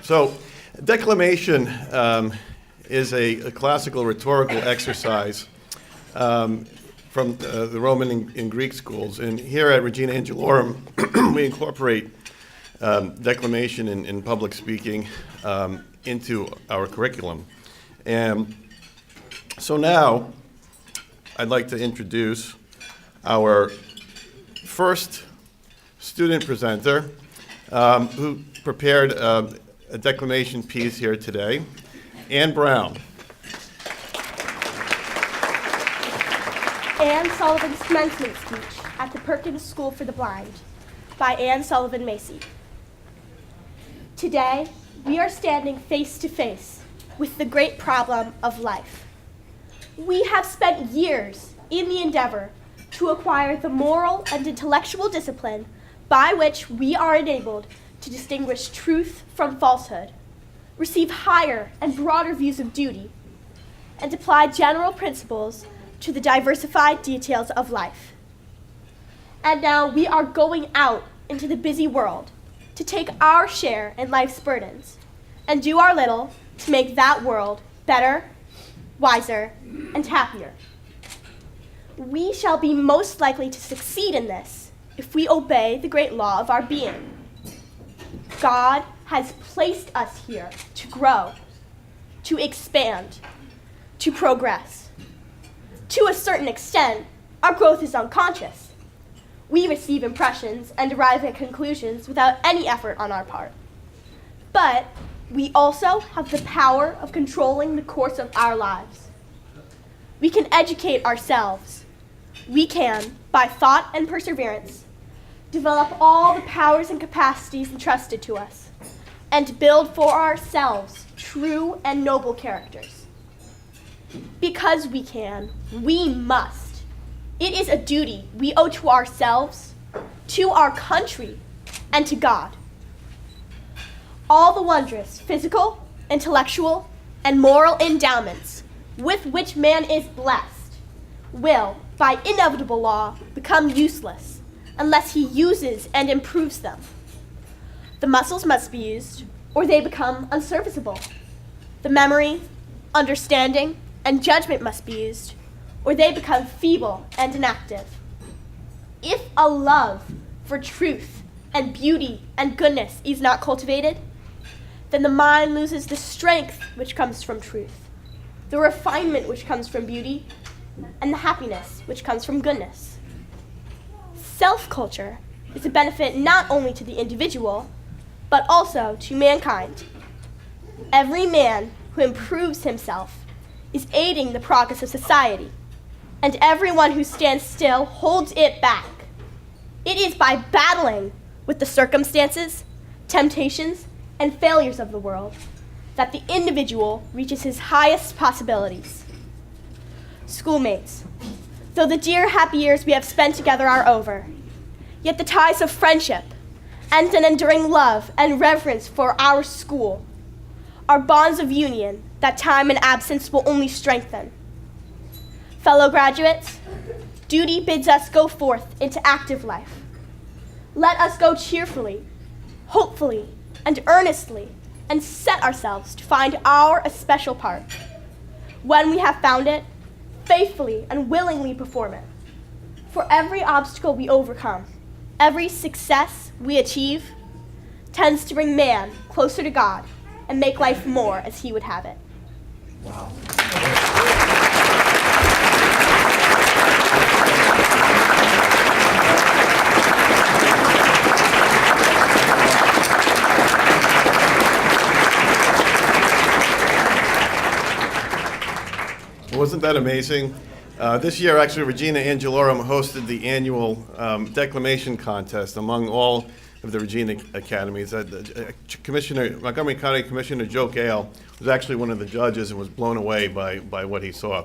So, declamation is a classical rhetorical exercise from the Roman and Greek schools. And here at Regina Angelorum, we incorporate declamation in public speaking into our curriculum. And so now, I'd like to introduce our first student presenter who prepared a declamation piece here today, Anne Brown. Anne Sullivan's commencement speech at the Perkins School for the Blind by Anne Sullivan Macy. Today, we are standing face to face with the great problem of life. We have spent years in the endeavor to acquire the moral and intellectual discipline by which we are enabled to distinguish truth from falsehood, receive higher and broader views of duty, and apply general principles to the diversified details of life. And now we are going out into the busy world to take our share in life's burdens and do our little to make that world better, wiser, and happier. We shall be most likely to succeed in this if we obey the great law of our being. God has placed us here to grow, to expand, to progress. To a certain extent, our growth is unconscious. We receive impressions and arrive at conclusions without any effort on our part. But we also have the power of controlling the course of our lives. We can educate ourselves. We can, by thought and perseverance, develop all the powers and capacities entrusted to us, and build for ourselves true and noble characters. Because we can, we must. It is a duty we owe to ourselves, to our country, and to God. All the wondrous physical, intellectual, and moral endowments with which man is blessed will, by inevitable law, become useless unless he uses and improves them. The muscles must be used, or they become unserviceable. The memory, understanding, and judgment must be used, or they become feeble and inactive. If a love for truth and beauty and goodness is not cultivated, then the mind loses the strength which comes from truth, the refinement which comes from beauty, and the happiness which comes from goodness. Self-culture is a benefit not only to the individual, but also to mankind. Every man who improves himself is aiding the progress of society, and everyone who stands still holds it back. It is by battling with the circumstances, temptations, and failures of the world that the individual reaches his highest possibilities. Schoolmates, though the dear happy years we have spent together are over, yet the ties of friendship and an enduring love and reverence for our school are bonds of union that time and absence will only strengthen. Fellow graduates, duty bids us go forth into active life. Let us go cheerfully, hopefully, and earnestly, and set ourselves to find our especial part. When we have found it, faithfully and willingly perform it. For every obstacle we overcome, every success we achieve, tends to bring man closer to God and make life more as he would have it. Wow. Wasn't that amazing? This year, actually, Regina Angelorum hosted the annual declamation contest among all of the Regina Academies. Montgomery County Commissioner Joe Gale was actually one of the judges and was blown away by what he saw.